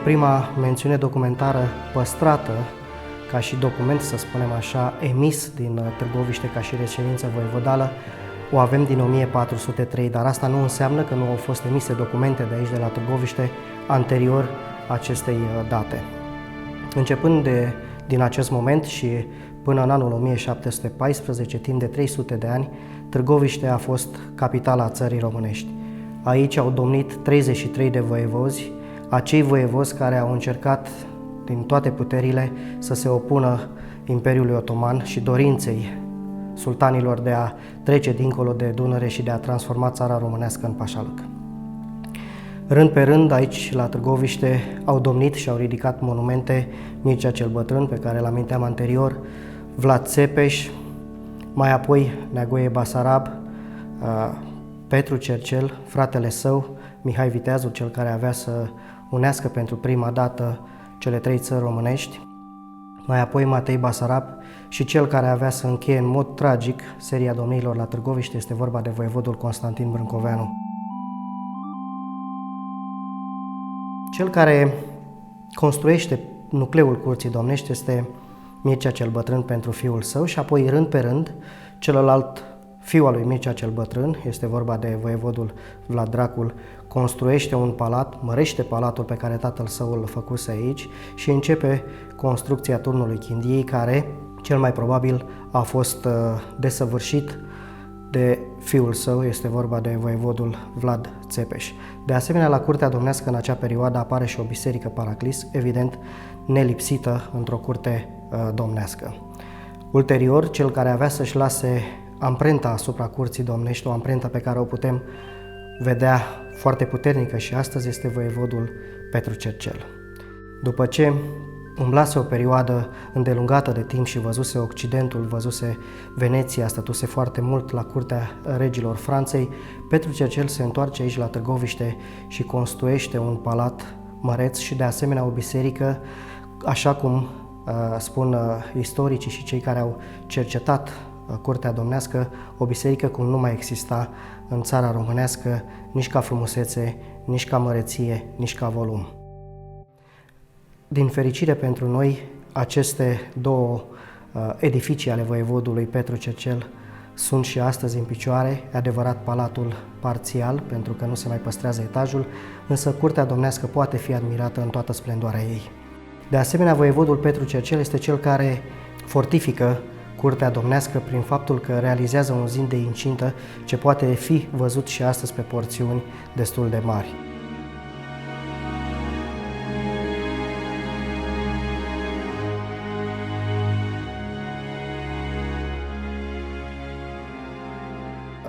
prima mențiune documentară păstrată ca și document, să spunem așa, emis din Târgoviște ca și reședință voievodală, o avem din 1403, dar asta nu înseamnă că nu au fost emise documente de aici, de la Târgoviște, anterior acestei date. Începând din acest moment și până în anul 1714, timp de 300 de ani, Târgoviște a fost capitala țării românești. Aici au domnit 33 de voievozi, acei voievozi care au încercat din toate puterile să se opună Imperiului Otoman și dorinței sultanilor de a trece dincolo de Dunăre și de a transforma țara românească în pașalăc. Rând pe rând, aici la Târgoviște au domnit și au ridicat monumente Mircea cel Bătrân, pe care l-am aminteam anterior, Vlad Țepeș, mai apoi Neagoe Basarab, Petru Cercel, fratele său, Mihai Viteazul, cel care avea să unească pentru prima dată cele trei țări românești, mai apoi Matei Basarab și cel care avea să încheie în mod tragic seria domniilor la Târgoviște, este vorba de voievodul Constantin Brâncoveanu. Cel care construiește nucleul curții domnești este Mircea cel Bătrân pentru fiul său și apoi, rând pe rând, celălalt fiul al lui Mircea cel Bătrân, este vorba de voievodul Vlad Dracul, construiește un palat, mărește palatul pe care tatăl său îl făcuse aici și începe construcția turnului Chindiei, care cel mai probabil a fost desăvârșit de fiul său, este vorba de voievodul Vlad Țepeș. De asemenea, la curtea domnească în acea perioadă apare și o biserică Paraclis, evident nelipsită într-o curte domnească. Ulterior, cel care avea să-și lase amprenta asupra curții domnești, o amprentă pe care o putem vedea foarte puternică și astăzi, este voievodul Petru Cercel. După ce umblase o perioadă îndelungată de timp și văzuse Occidentul, văzuse Veneția, stătuse foarte mult la curtea regilor Franței, Petru Cercel se întoarce aici la Târgoviște și construiește un palat măreț și de asemenea o biserică, așa cum spun istoricii și cei care au cercetat curtea domnească, o biserică cum nu mai exista în țara românească, nici ca frumusețe, nici ca măreție, nici ca volum. Din fericire pentru noi, aceste două edificii ale voievodului Petru Cercel sunt și astăzi în picioare, e adevărat palatul parțial, pentru că nu se mai păstrează etajul, însă curtea domnească poate fi admirată în toată splendoarea ei. De asemenea, voievodul Petru Cercel este cel care fortifică curtea domnească prin faptul că realizează un zid de incintă ce poate fi văzut și astăzi pe porțiuni destul de mari.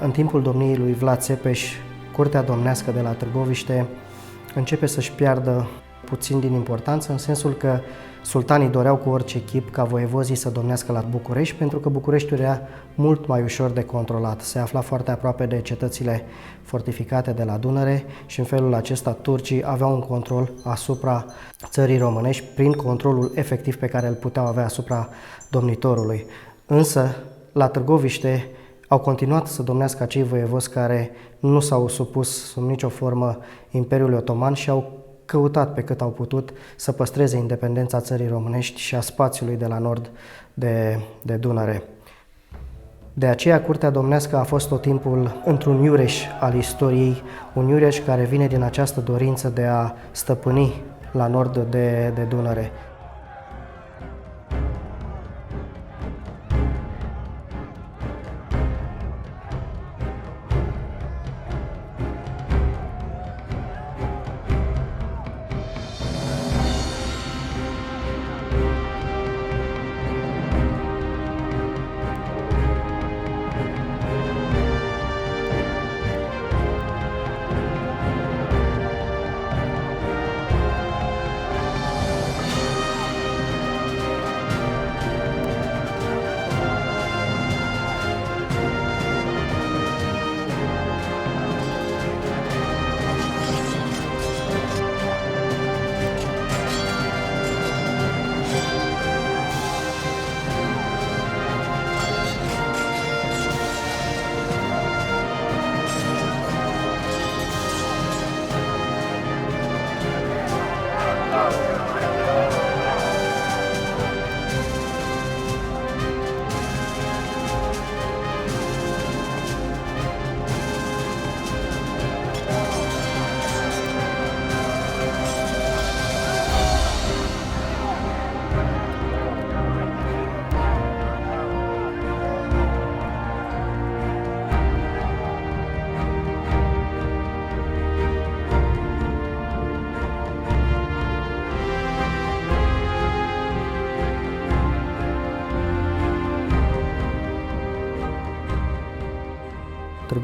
În timpul domniei lui Vlad Țepeș, curtea domnească de la Târgoviște începe să-și piardă puțin din importanță, în sensul că sultanii doreau cu orice chip ca voievozii să domnească la București, pentru că Bucureștiul era mult mai ușor de controlat. Se afla foarte aproape de cetățile fortificate de la Dunăre și în felul acesta turcii aveau un control asupra țării românești prin controlul efectiv pe care îl puteau avea asupra domnitorului. Însă, la Târgoviște au continuat să domnească acei voievozi care nu s-au supus sub nicio formă Imperiului Otoman și au căutat pe cât au putut să păstreze independența țării românești și a spațiului de la nord de Dunăre. De aceea, curtea domnească a fost tot timpul într-un iureș al istoriei, un iureș care vine din această dorință de a stăpâni la nord de Dunăre.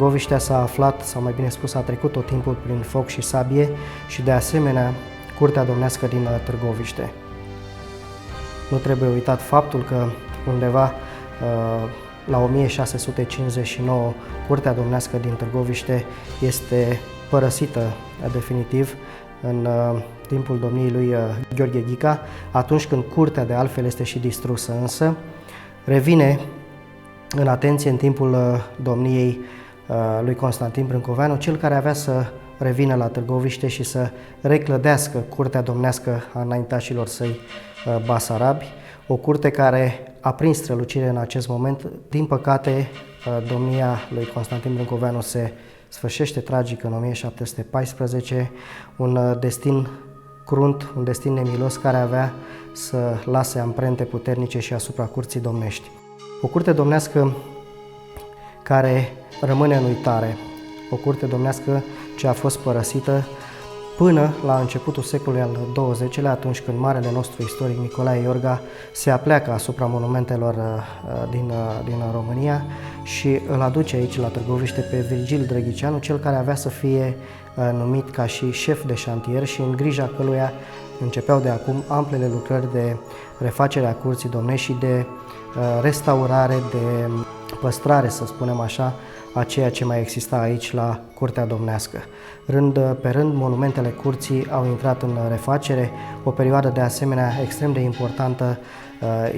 Târgoviștea s-a aflat, sau mai bine spus, a trecut tot timpul prin foc și sabie și de asemenea curtea domnească din Târgoviște. Nu trebuie uitat faptul că undeva la 1659 curtea domnească din Târgoviște este părăsită definitiv în timpul domniei lui Gheorghe Ghica, atunci când curtea de altfel este și distrusă, însă revine în atenție în timpul domniei lui Constantin Brâncoveanu, cel care avea să revină la Târgoviște și să reclădească curtea domnească a înaintașilor săi basarabi, o curte care a prins strălucire în acest moment. Din păcate, domnia lui Constantin Brâncoveanu se sfârșește tragic în 1714, un destin crunt, un destin nemilos care avea să lase amprente puternice și asupra curții domnești. O curte domnească care rămâne în uitare, o curte domnească ce a fost părăsită până la începutul secolului al XX-lea, atunci când marele nostru istoric Nicolae Iorga se apleacă asupra monumentelor din România și îl aduce aici la Târgoviște pe Virgil Drăghicianu, cel care avea să fie numit ca și șef de șantier și în grija căluia începeau de acum amplele lucrări de refacere a curții domnești și de restaurare, de păstrare, să spunem așa, a ceea ce mai exista aici la curtea domnească. Rând pe rând, monumentele curții au intrat în refacere. O perioadă de asemenea extrem de importantă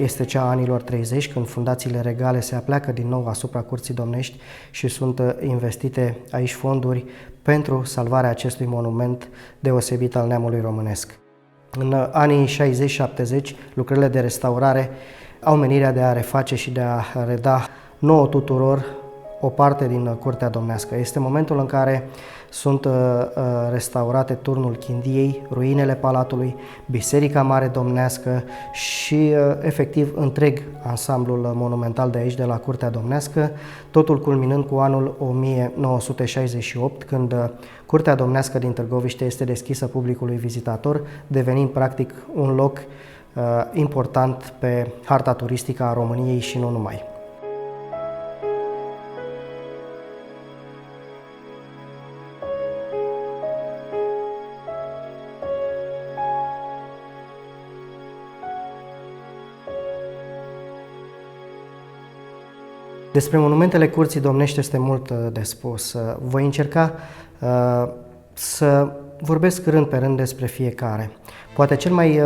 este cea a anilor 30, când fundațiile regale se apleacă din nou asupra curții domnești și sunt investite aici fonduri pentru salvarea acestui monument deosebit al neamului românesc. În anii 60-70, lucrările de restaurare au menirea de a reface și de a reda nouă tuturor o parte din curtea domnească. Este momentul în care sunt restaurate turnul Chindiei, ruinele palatului, biserica mare domnească și efectiv întreg ansamblul monumental de aici, de la curtea domnească, totul culminând cu anul 1968, când curtea domnească din Târgoviște este deschisă publicului vizitator, devenind practic un loc important pe harta turistică a României și nu numai. Despre monumentele curții domnești este mult de spus. Voi încerca să vorbesc rând pe rând despre fiecare. Poate cel mai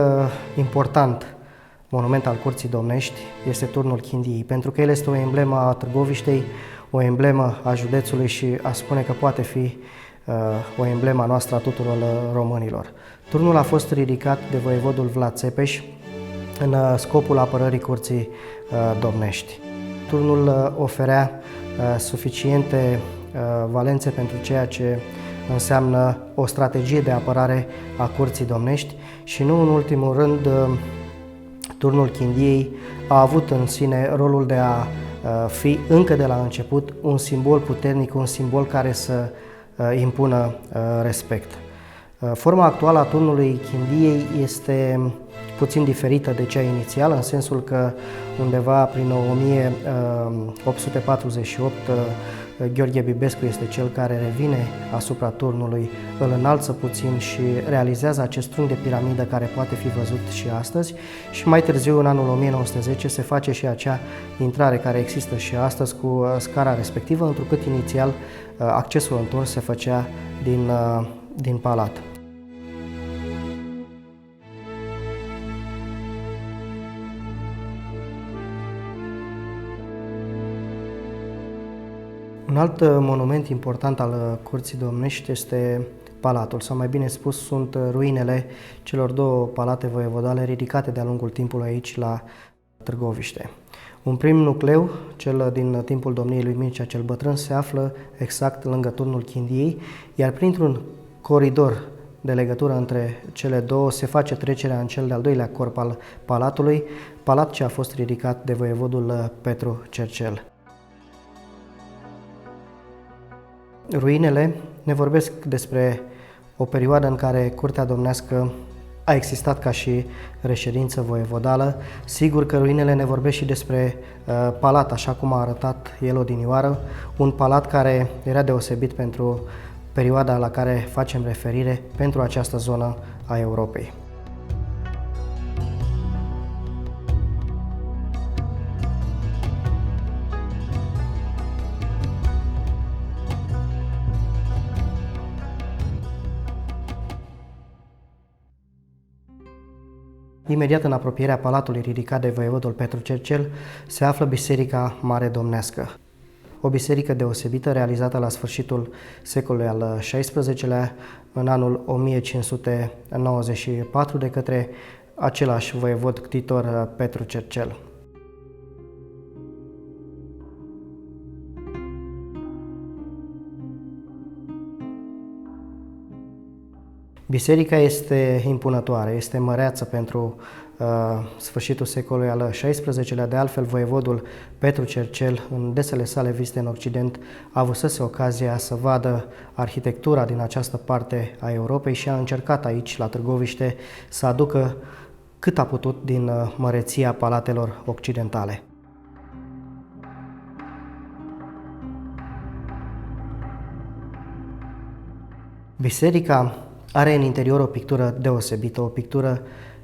important monument al curții domnești este turnul Chindiei, pentru că el este o emblemă a Târgoviștei, o emblemă a județului și a spune că poate fi o emblemă a noastră a tuturor românilor. Turnul a fost ridicat de voievodul Vlad Țepeș în scopul apărării curții domnești. Turnul oferea suficiente valențe pentru ceea ce înseamnă o strategie de apărare a curții domnești și nu în ultimul rând, turnul Chindiei a avut în sine rolul de a fi încă de la început un simbol puternic, un simbol care să impună respect. Forma actuală a turnului Chindiei este puțin diferită de cea inițială, în sensul că undeva prin 1848 Gheorghe Bibescu este cel care revine asupra turnului, îl înalță puțin și realizează acest trunchi de piramidă care poate fi văzut și astăzi și mai târziu, în anul 1910, se face și acea intrare care există și astăzi cu scara respectivă, întrucât inițial accesul în turn se făcea din palat. Un alt monument important al curții domnești este palatul, sau mai bine spus, sunt ruinele celor două palate voievodale ridicate de-a lungul timpului aici la Târgoviște. Un prim nucleu, cel din timpul domniei lui Mircea cel Bătrân, se află exact lângă turnul Chindiei, iar printr-un coridor de legătură între cele două se face trecerea în cel de-al doilea corp al palatului, palat ce a fost ridicat de voievodul Petru Cercel. Ruinele ne vorbesc despre o perioadă în care curtea domnească a existat ca și reședință voievodală. Sigur că ruinele ne vorbesc și despre palat, așa cum a arătat el odinioară, un palat care era deosebit pentru perioada la care facem referire pentru această zonă a Europei. Imediat în apropierea palatului ridicat de voievodul Petru Cercel se află Biserica Mare Domnească. O biserică deosebită realizată la sfârșitul secolului al XVI-lea, în anul 1594, de către același voievod ctitor Petru Cercel. Biserica este impunătoare, este măreață pentru sfârșitul secolului al XVI-lea. De altfel, voievodul Petru Cercel, în desele sale vizite în Occident, a avusese ocazia să vadă arhitectura din această parte a Europei și a încercat aici, la Târgoviște, să aducă cât a putut din măreția palatelor occidentale. Biserica are în interior o pictură deosebită, o pictură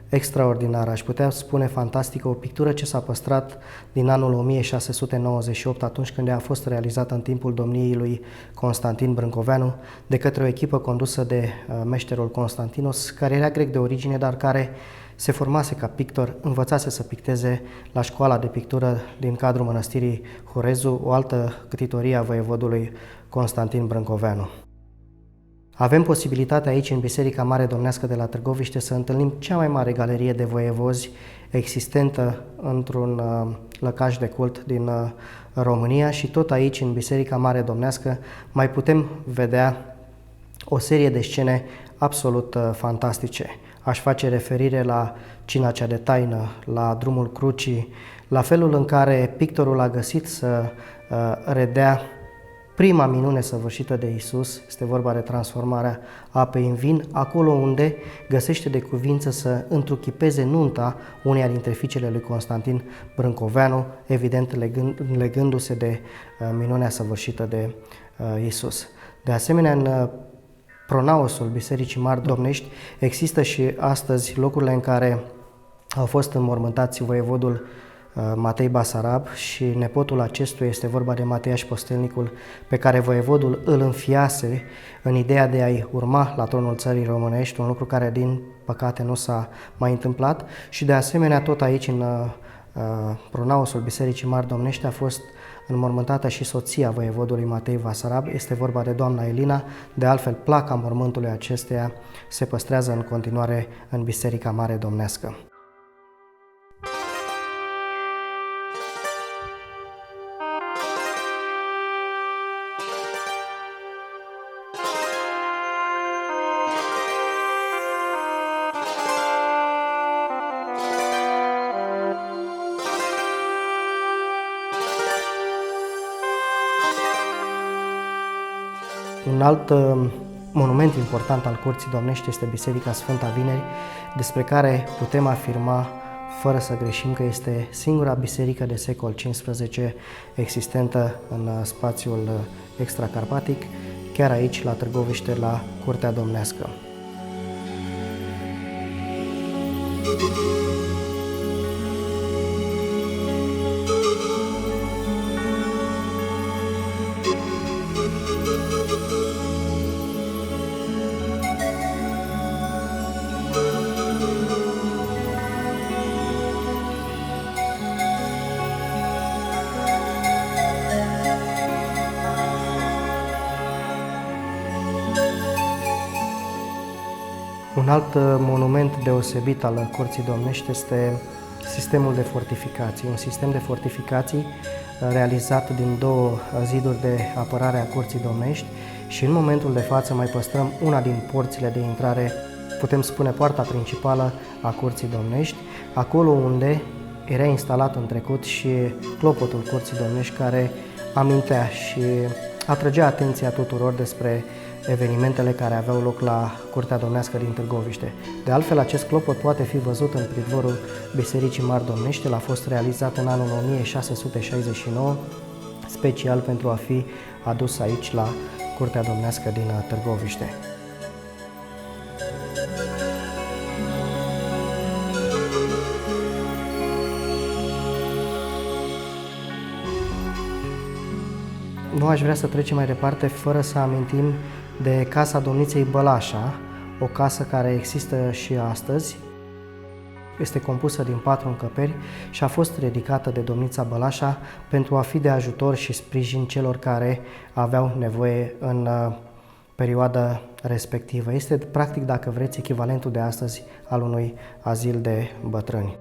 extraordinară, aș putea spune fantastică, o pictură ce s-a păstrat din anul 1698, atunci când ea a fost realizată în timpul domniei lui Constantin Brâncoveanu, de către o echipă condusă de meșterul Constantinos, care era grec de origine, dar care se formase ca pictor, învățase să picteze la școala de pictură din cadrul mănăstirii Horezu, o altă ctitorie a voievodului Constantin Brâncoveanu. Avem posibilitatea aici, în Biserica Mare Domnească de la Târgoviște, să întâlnim cea mai mare galerie de voievozi existentă într-un lăcaș de cult din România și tot aici, în Biserica Mare Domnească, mai putem vedea o serie de scene absolut fantastice. Aș face referire la Cina cea de taină, la Drumul Crucii, la felul în care pictorul a găsit să redea prima minune săvârșită de Isus, este vorba de transformarea apei în vin, acolo unde găsește de cuvință să întruchipeze nunta uneia dintre fiicele lui Constantin Brâncoveanu, evident legându-se de minunea săvârșită de Isus. De asemenea, în pronaosul Bisericii Mari Domnești există și astăzi locurile în care au fost înmormântați voievodul Matei Basarab și nepotul acestuia, este vorba de Mateiaș Postelnicul, pe care voievodul îl înfiase în ideea de a-i urma la tronul țării românești, un lucru care din păcate nu s-a mai întâmplat. Și de asemenea tot aici în pronaosul Bisericii Mari Domnești a fost înmormântată și soția voievodului Matei Basarab, este vorba de doamna Elina. De altfel, placa mormântului acesteia se păstrează în continuare în Biserica Mare Domnească. Un alt monument important al Curții Domnești este Biserica Sfânta Vineri, despre care putem afirma fără să greșim că este singura biserică de secol XV existentă în spațiul extracarpatic, chiar aici, la Târgoviște, la Curtea Domnească. Un alt monument deosebit al Curții Domnești este sistemul de fortificații. Un sistem de fortificații realizat din două ziduri de apărare a Curții Domnești și în momentul de față mai păstrăm una din porțile de intrare, putem spune poarta principală a Curții Domnești, acolo unde era instalat în trecut și clopotul Curții Domnești, care amintea și atrăgea atenția tuturor despre evenimentele care aveau loc la Curtea Domnească din Târgoviște. De altfel, acest clopot poate fi văzut în pridvorul Bisericii Mari Domnești. El a fost realizat în anul 1669, special pentru a fi adus aici la Curtea Domnească din Târgoviște. Nu aș vrea să trecem mai departe fără să amintim de Casa Domniței Bălașa, o casă care există și astăzi. Este compusă din 4 încăperi și a fost ridicată de domnița Bălașa pentru a fi de ajutor și sprijin celor care aveau nevoie în perioada respectivă. Este, practic, dacă vreți, echivalentul de astăzi al unui azil de bătrâni.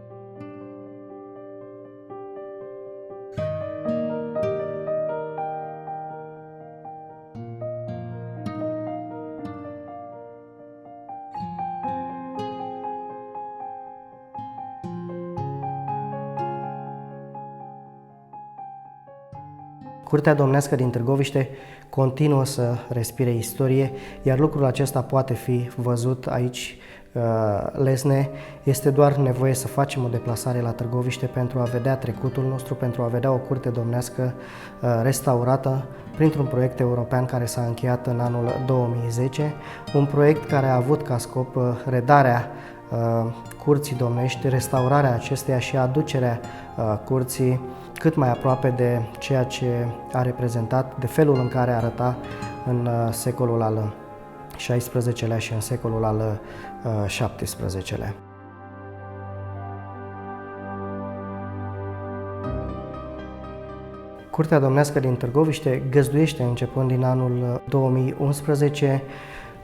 Curtea Domnească din Târgoviște continuă să respire istorie, iar lucrul acesta poate fi văzut aici lesne. Este doar nevoie să facem o deplasare la Târgoviște pentru a vedea trecutul nostru, pentru a vedea o curte domnească restaurată printr-un proiect european care s-a încheiat în anul 2010, un proiect care a avut ca scop redarea curții domnești, restaurarea acesteia și aducerea curții cât mai aproape de ceea ce a reprezentat, de felul în care arăta în secolul al XVI-lea și în secolul al XVII-lea. Curtea Domnească din Târgoviște găzduiește, începând din anul 2011,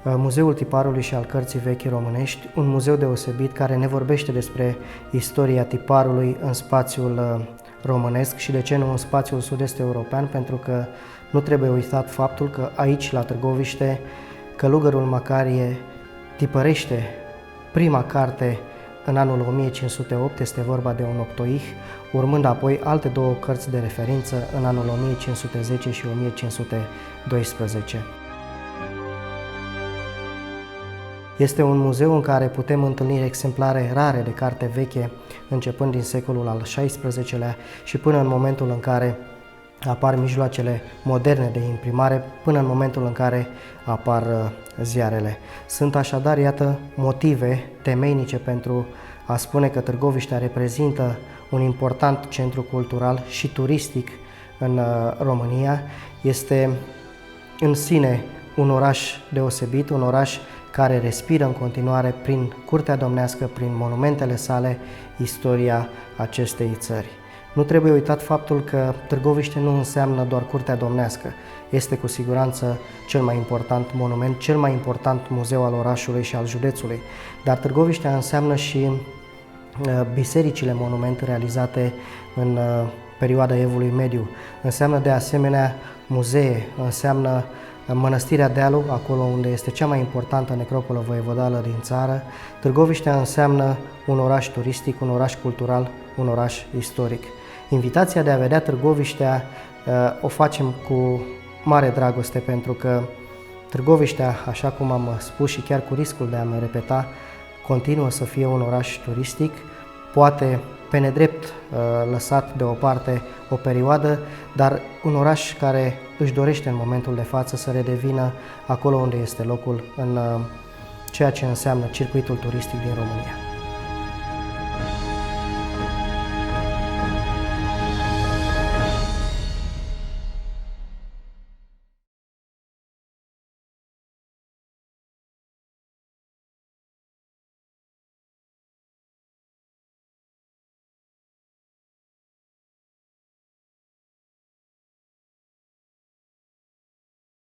Muzeul Tiparului și al Cărții Vechi Românești, un muzeu deosebit care ne vorbește despre istoria tiparului în spațiul românesc și, de ce nu, în spațiul sud-est european, pentru că nu trebuie uitat faptul că aici, la Târgoviște, călugărul Macarie tipărește prima carte în anul 1508, este vorba de un octoih, urmând apoi alte două cărți de referință în anul 1510 și 1512. Este un muzeu în care putem întâlni exemplare rare de carte veche, începând din secolul al XVI-lea și până în momentul în care apar mijloacele moderne de imprimare, până în momentul în care apar ziarele. Sunt așadar, iată, motive temeinice pentru a spune că Târgoviștea reprezintă un important centru cultural și turistic în România. Este în sine un oraș deosebit, un oraș care respiră în continuare prin Curtea Domnească, prin monumentele sale, istoria acestei țări. Nu trebuie uitat faptul că Târgoviște nu înseamnă doar Curtea Domnească. Este cu siguranță cel mai important monument, cel mai important muzeu al orașului și al județului. Dar Târgoviștea înseamnă și bisericile monumente realizate în perioada Evului Mediu. Înseamnă de asemenea muzee, înseamnă Mănăstirea Dealu, acolo unde este cea mai importantă necropolă voievodală din țară. Târgoviștea înseamnă un oraș turistic, un oraș cultural, un oraș istoric. Invitația de a vedea Târgoviștea o facem cu mare dragoste, pentru că Târgoviștea, așa cum am spus și chiar cu riscul de a mă repeta, continuă să fie un oraș turistic, poate pe nedrept lăsat deoparte o perioadă, dar un oraș care își dorește în momentul de față să redevină acolo unde este locul în ceea ce înseamnă circuitul turistic din România.